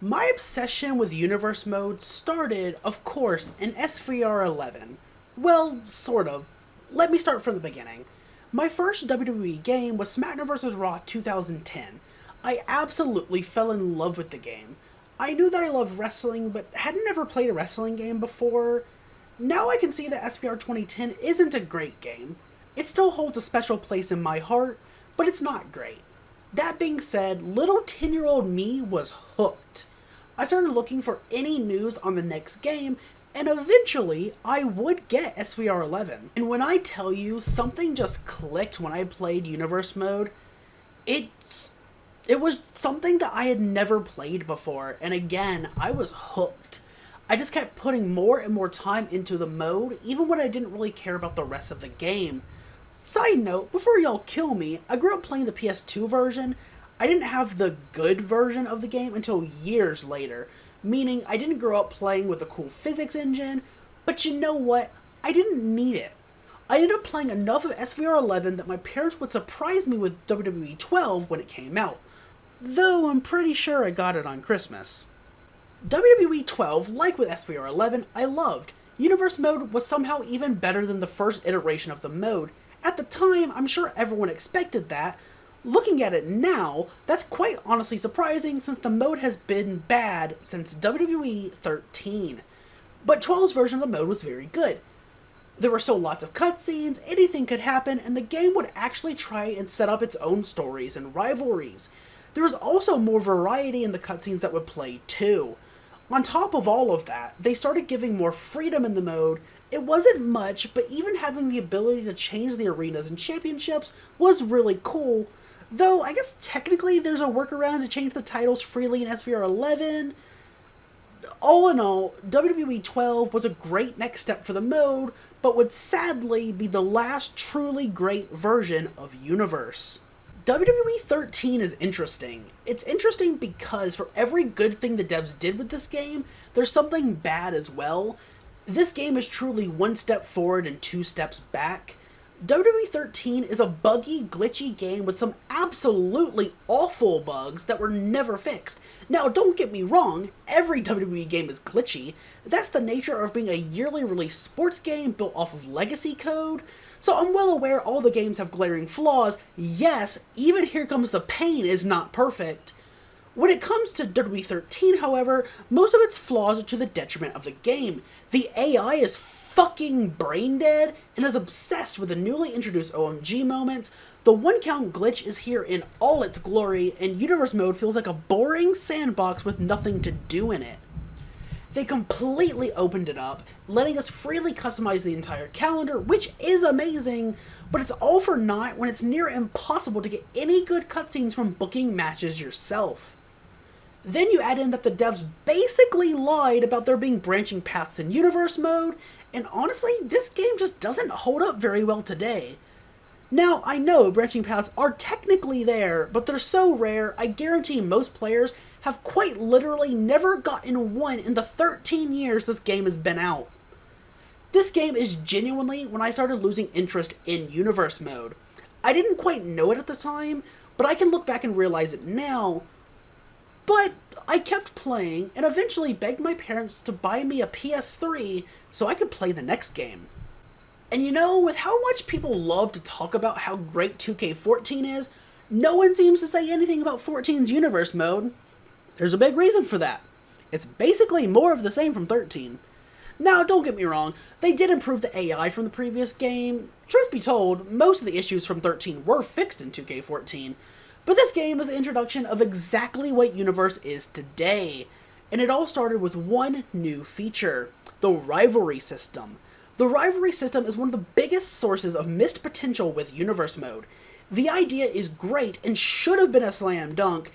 My obsession with universe mode started, of course, in SVR 11. Well, sort of. Let me start from the beginning. My first WWE game was SmackDown vs. Raw 2010. I absolutely fell in love with the game. I knew that I loved wrestling, but hadn't ever played a wrestling game before. Now I can see that SVR 2010 isn't a great game. It still holds a special place in my heart, but it's not great. That being said, little 10-year-old me was hooked. I started looking for any news on the next game, and eventually I would get SVR 11. And when I tell you something just clicked when I played Universe Mode, it was something that I had never played before, and again, I was hooked. I just kept putting more and more time into the mode, even when I didn't really care about the rest of the game. Side note, before y'all kill me, I grew up playing the PS2 version. I didn't have the good version of the game until years later, meaning I didn't grow up playing with the cool physics engine, but you know what? I didn't need it. I ended up playing enough of SVR 11 that my parents would surprise me with WWE 12 when it came out, though I'm pretty sure I got it on Christmas. WWE 12, like with SVR 11, I loved. Universe mode was somehow even better than the first iteration of the mode. At the time, I'm sure everyone expected that. Looking at it now, that's quite honestly surprising since the mode has been bad since WWE 13. But 12's version of the mode was very good. There were still lots of cutscenes, anything could happen, and the game would actually try and set up its own stories and rivalries. There was also more variety in the cutscenes that would play too. On top of all of that, they started giving more freedom in the mode. It wasn't much, but even having the ability to change the arenas and championships was really cool. Though, I guess technically there's a workaround to change the titles freely in SVR 11. All in all, WWE 12 was a great next step for the mode, but would sadly be the last truly great version of Universe. WWE 13 is interesting. It's interesting because for every good thing the devs did with this game, there's something bad as well. This game is truly one step forward and two steps back. WWE 13 is a buggy, glitchy game with some absolutely awful bugs that were never fixed. Now, don't get me wrong, every WWE game is glitchy. That's the nature of being a yearly release sports game built off of legacy code. So I'm well aware all the games have glaring flaws. Yes, even Here Comes the Pain is not perfect. When it comes to WWE 13, however, most of its flaws are to the detriment of the game. The AI is fucking brain dead and is obsessed with the newly introduced OMG moments. The one count glitch is here in all its glory, and Universe mode feels like a boring sandbox with nothing to do in it. They completely opened it up, letting us freely customize the entire calendar, which is amazing, but it's all for naught when it's near impossible to get any good cutscenes from booking matches yourself. Then you add in that the devs basically lied about there being branching paths in Universe mode, and honestly, this game just doesn't hold up very well today. Now, I know branching paths are technically there, but they're so rare, I guarantee most players have quite literally never gotten one in the 13 years this game has been out. This game is genuinely when I started losing interest in Universe mode. I didn't quite know it at the time, but I can look back and realize it now. But I kept playing and eventually begged my parents to buy me a PS3 so I could play the next game. And you know, with how much people love to talk about how great 2K14 is, no one seems to say anything about 14's Universe mode. There's a big reason for that. It's basically more of the same from 13. Now, don't get me wrong, they did improve the AI from the previous game. Truth be told, most of the issues from 13 were fixed in 2K14. But this game is the introduction of exactly what Universe is today. And it all started with one new feature, the rivalry system. The rivalry system is one of the biggest sources of missed potential with Universe mode. The idea is great and should have been a slam dunk,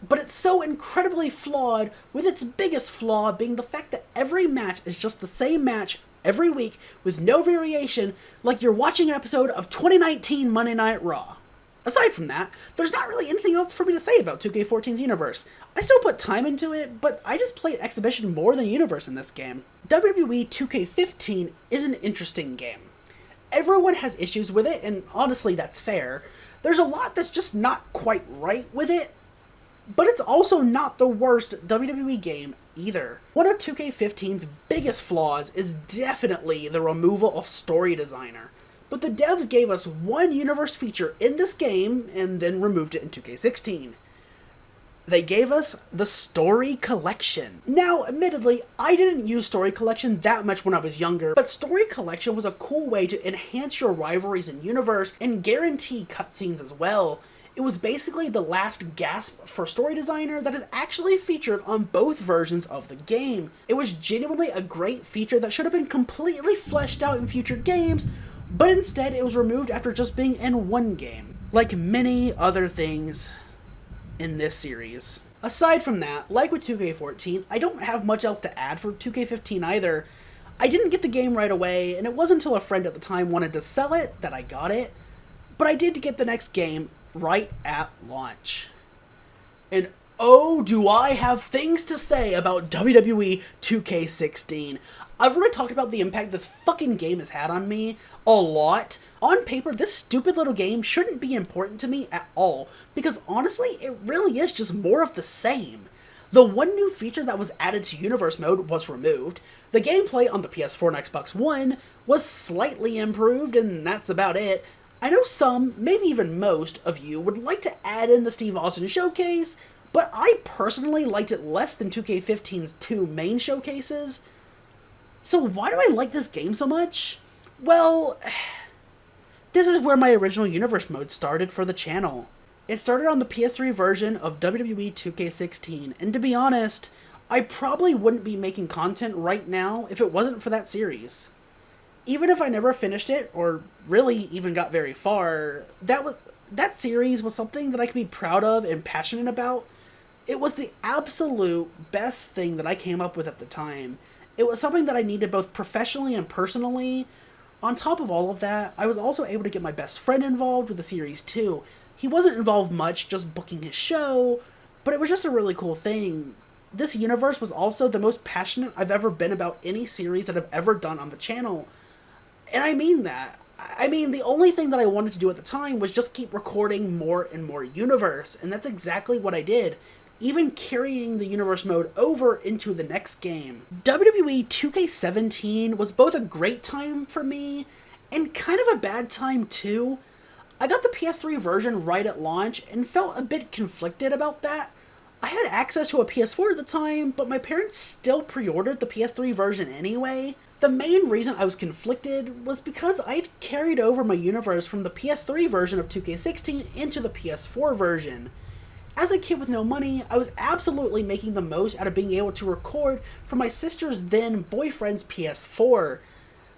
but it's so incredibly flawed, with its biggest flaw being the fact that every match is just the same match every week with no variation, like you're watching an episode of 2019 Monday Night Raw. Aside from that, there's not really anything else for me to say about 2K14's Universe. I still put time into it, but I just played Exhibition more than Universe in this game. WWE 2K15 is an interesting game. Everyone has issues with it, and honestly that's fair. There's a lot that's just not quite right with it. But it's also not the worst WWE game either. One of 2K15's biggest flaws is definitely the removal of Story Designer. But the devs gave us one universe feature in this game and then removed it in 2K16. They gave us the Story Collection. Now, admittedly, I didn't use Story Collection that much when I was younger, but Story Collection was a cool way to enhance your rivalries in universe and guarantee cutscenes as well. It was basically the last gasp for Story Designer that is actually featured on both versions of the game. It was genuinely a great feature that should have been completely fleshed out in future games, but instead it was removed after just being in one game, like many other things in this series. Aside from that, like with 2K14, I don't have much else to add for 2K15 either. I didn't get the game right away, and it wasn't until a friend at the time wanted to sell it that I got it, but I did get the next game right at launch. And oh, do I have things to say about WWE 2K16. I've already talked about the impact this fucking game has had on me a lot. On paper, this stupid little game shouldn't be important to me at all, because honestly, it really is just more of the same. The one new feature that was added to Universe Mode was removed. The gameplay on the PS4 and Xbox One was slightly improved, and that's about it. I know some, maybe even most, of you would like to add in the Steve Austin showcase, but I personally liked it less than 2K15's two main showcases. So why do I like this game so much? Well, this is where my original Universe Mode started for the channel. It started on the PS3 version of WWE 2K16, and to be honest, I probably wouldn't be making content right now if it wasn't for that series. Even if I never finished it, or really even got very far, that series was something that I could be proud of and passionate about. It was the absolute best thing that I came up with at the time. It was something that I needed both professionally and personally. On top of all of that, I was also able to get my best friend involved with the series too. He wasn't involved much, just booking his show, but it was just a really cool thing. This universe was also the most passionate I've ever been about any series that I've ever done on the channel. And I mean that. I mean, the only thing that I wanted to do at the time was just keep recording more and more universe, and that's exactly what I did, even carrying the universe mode over into the next game. WWE 2K17 was both a great time for me, and kind of a bad time too. I got the PS3 version right at launch, and felt a bit conflicted about that. I had access to a PS4 at the time, but my parents still pre-ordered the PS3 version anyway. The main reason I was conflicted was because I'd carried over my universe from the PS3 version of 2K16 into the PS4 version. As a kid with no money, I was absolutely making the most out of being able to record from my sister's then boyfriend's PS4.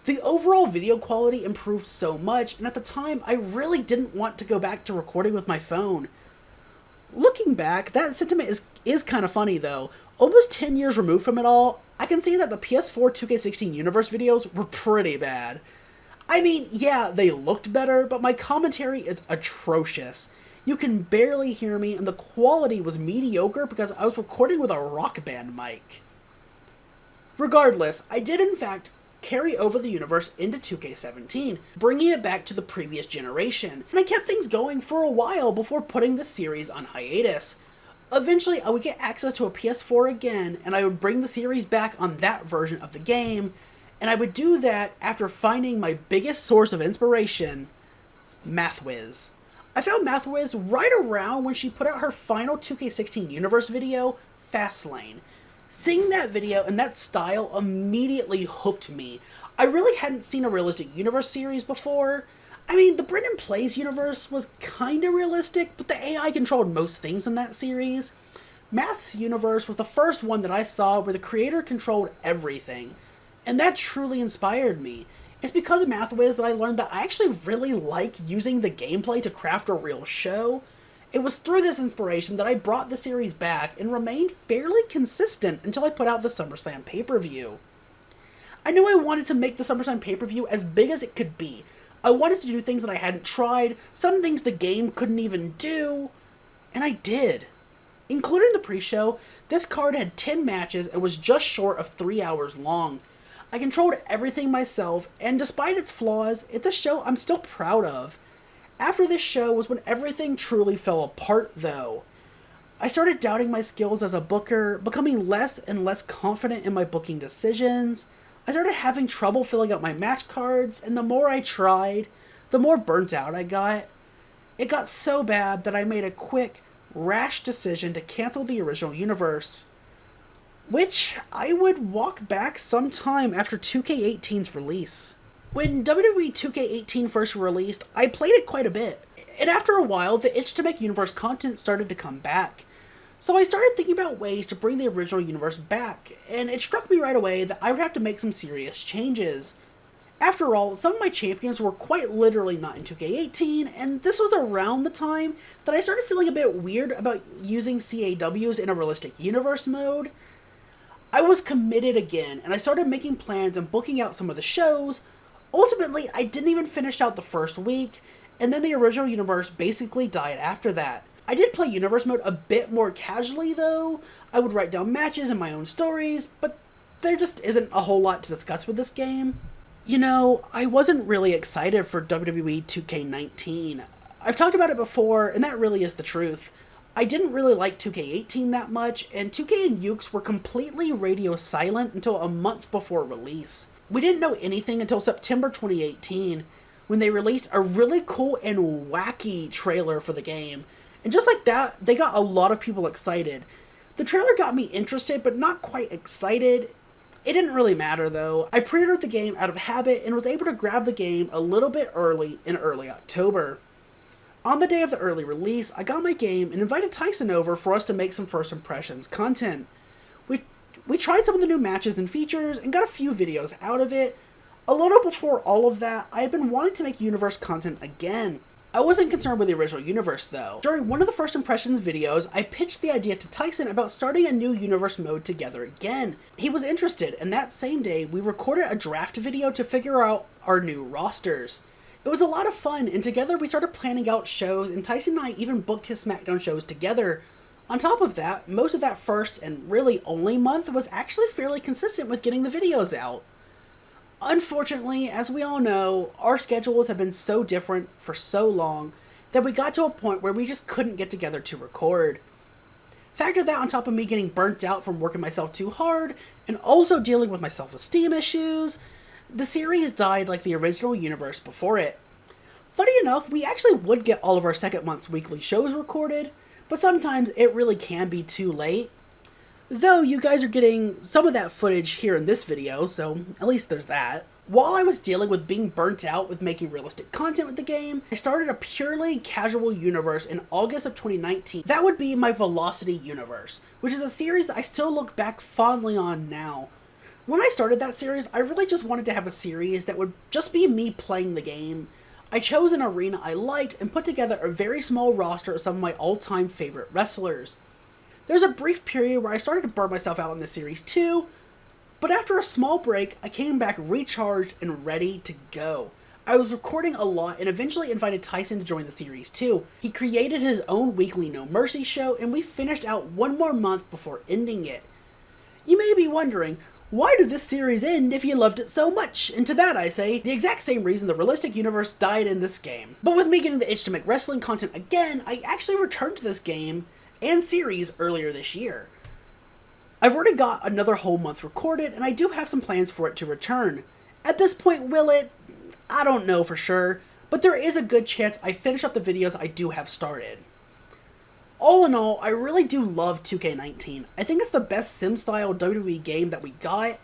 The overall video quality improved so much, and at the time, I really didn't want to go back to recording with my phone. Looking back, that sentiment is kind of funny though. Almost 10 years removed from it all, I can see that the PS4 2K16 Universe videos were pretty bad. I mean, yeah, they looked better, but my commentary is atrocious. You can barely hear me, and the quality was mediocre because I was recording with a Rock Band mic. Regardless, I did in fact carry over the universe into 2K17, bringing it back to the previous generation, and I kept things going for a while before putting the series on hiatus. Eventually, I would get access to a PS4 again, and I would bring the series back on that version of the game, and I would do that after finding my biggest source of inspiration, MathWiz. I found MathWiz right around when she put out her final 2K16 Universe video, Fastlane. Seeing that video and that style immediately hooked me. I really hadn't seen a realistic universe series before. I mean, the Brendan Plays universe was kinda realistic, but the AI controlled most things in that series. Math's universe was the first one that I saw where the creator controlled everything, and that truly inspired me. It's because of MathWiz that I learned that I actually really like using the gameplay to craft a real show. It was through this inspiration that I brought the series back and remained fairly consistent until I put out the SummerSlam pay-per-view. I knew I wanted to make the SummerSlam pay-per-view as big as it could be. I wanted to do things that I hadn't tried, some things the game couldn't even do, and I did. Including the pre-show, this card had 10 matches and was just short of 3 hours long. I controlled everything myself, and despite its flaws, it's a show I'm still proud of. After this show was when everything truly fell apart, though. I started doubting my skills as a booker, becoming less and less confident in my booking decisions. I started having trouble filling out my match cards, and the more I tried, the more burnt out I got. It got so bad that I made a quick, rash decision to cancel the original universe, which I would walk back sometime after 2K18's release. When WWE 2K18 first released, I played it quite a bit, and after a while, the itch to make universe content started to come back. So I started thinking about ways to bring the original universe back, and it struck me right away that I would have to make some serious changes. After all, some of my champions were quite literally not in 2K18, and this was around the time that I started feeling a bit weird about using CAWs in a realistic universe mode. I was committed again, and I started making plans and booking out some of the shows. Ultimately, I didn't even finish out the first week, and then the original universe basically died after that. I did play universe mode a bit more casually though. I would write down matches and my own stories, but there just isn't a whole lot to discuss with this game. You know, I wasn't really excited for WWE 2K19. I've talked about it before, and that really is the truth. I didn't really like 2K18 that much, and 2K and Ukes were completely radio silent until a month before release. We didn't know anything until September 2018, when they released a really cool and wacky trailer for the game. And just like that, they got a lot of people excited. The trailer got me interested, but not quite excited. It didn't really matter though. I pre-ordered the game out of habit and was able to grab the game a little bit early in early October. On the day of the early release, I got my game and invited Tyson over for us to make some first impressions content. We tried some of the new matches and features and got a few videos out of it. A little before all of that, I had been wanting to make universe content again. I wasn't concerned with the original universe though. During one of the first impressions videos, I pitched the idea to Tyson about starting a new universe mode together again. He was interested, and that same day, we recorded a draft video to figure out our new rosters. It was a lot of fun, and together we started planning out shows, and Tyson and I even booked his SmackDown shows together. On top of that, most of that first and really only month was actually fairly consistent with getting the videos out. Unfortunately, as we all know, our schedules have been so different for so long that we got to a point where we just couldn't get together to record. Factor that on top of me getting burnt out from working myself too hard, and also dealing with my self-esteem issues, the series died like the original universe before it. Funny enough, we actually would get all of our second month's weekly shows recorded, but sometimes it really can be too late. Though you guys are getting some of that footage here in this video, so at least there's that. While I was dealing with being burnt out with making realistic content with the game, I started a purely casual universe in August of 2019. That would be my Velocity universe, which is a series that I still look back fondly on now. When I started that series, I really just wanted to have a series that would just be me playing the game. I chose an arena I liked and put together a very small roster of some of my all-time favorite wrestlers. There's a brief period where I started to burn myself out in this series too, but after a small break, I came back recharged and ready to go. I was recording a lot and eventually invited Tyson to join the series too. He created his own weekly No Mercy show, and we finished out one more month before ending it. You may be wondering, why did this series end if you loved it so much? And to that I say, the exact same reason the realistic universe died in this game. But with me getting the itch to make wrestling content again, I actually returned to this game and series earlier this year. I've already got another whole month recorded, and I do have some plans for it to return. At this point, will it? I don't know for sure, but there is a good chance I finish up the videos I do have started. All in all, I really do love 2K19. I think it's the best sim-style WWE game that we got.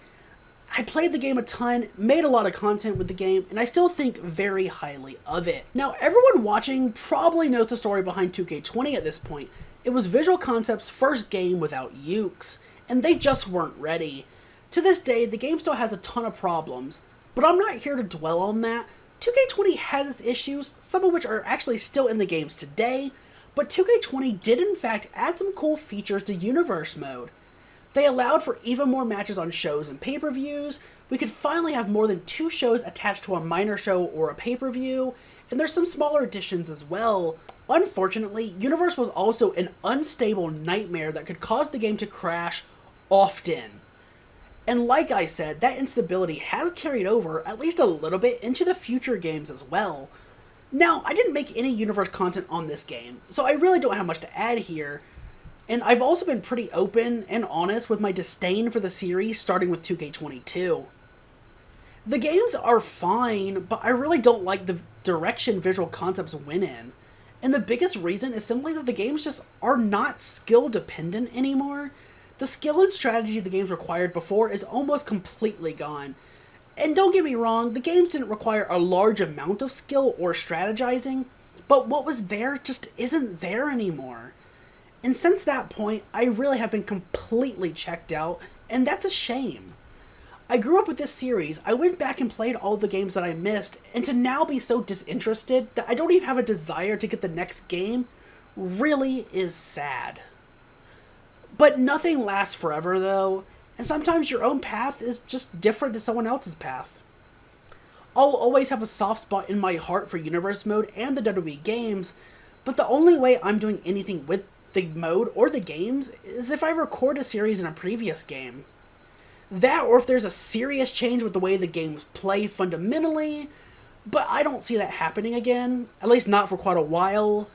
I played the game a ton, made a lot of content with the game, and I still think very highly of it. Now, everyone watching probably knows the story behind 2K20 at this point. It was Visual Concepts' first game without Ukes, and they just weren't ready. To this day, the game still has a ton of problems, but I'm not here to dwell on that. 2K20 has its issues, some of which are actually still in the games today, but 2K20 did in fact add some cool features to Universe Mode. They allowed for even more matches on shows and pay-per-views. We could finally have more than 2 shows attached to a minor show or a pay-per-view, and there's some smaller additions as well. Unfortunately, Universe was also an unstable nightmare that could cause the game to crash often. And like I said, that instability has carried over at least a little bit into the future games as well. Now, I didn't make any Universe content on this game, so I really don't have much to add here. And I've also been pretty open and honest with my disdain for the series, starting with 2K22. The games are fine, but I really don't like the direction Visual Concepts went in. And the biggest reason is simply that the games just are not skill dependent anymore. The skill and strategy the games required before is almost completely gone. And don't get me wrong, the games didn't require a large amount of skill or strategizing, but what was there just isn't there anymore. And since that point, I really have been completely checked out, and that's a shame. I grew up with this series, I went back and played all the games that I missed, and to now be so disinterested that I don't even have a desire to get the next game really is sad. But nothing lasts forever though, and sometimes your own path is just different to someone else's path. I'll always have a soft spot in my heart for Universe Mode and the WWE games, but the only way I'm doing anything with the mode or the games is if I record a series in a previous game. That, or if there's a serious change with the way the games play fundamentally, but I don't see that happening again, at least not for quite a while.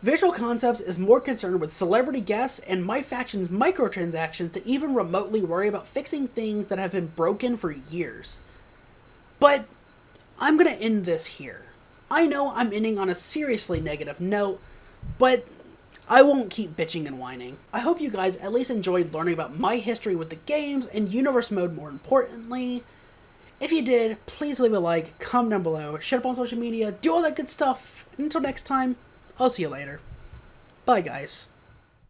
Visual Concepts is more concerned with celebrity guests and my faction's microtransactions to even remotely worry about fixing things that have been broken for years. But I'm gonna end this here. I know I'm ending on a seriously negative note, but I won't keep bitching and whining. I hope you guys at least enjoyed learning about my history with the games and Universe Mode more importantly. If you did, please leave a like, comment down below, share up on social media, do all that good stuff. Until next time, I'll see you later. Bye guys.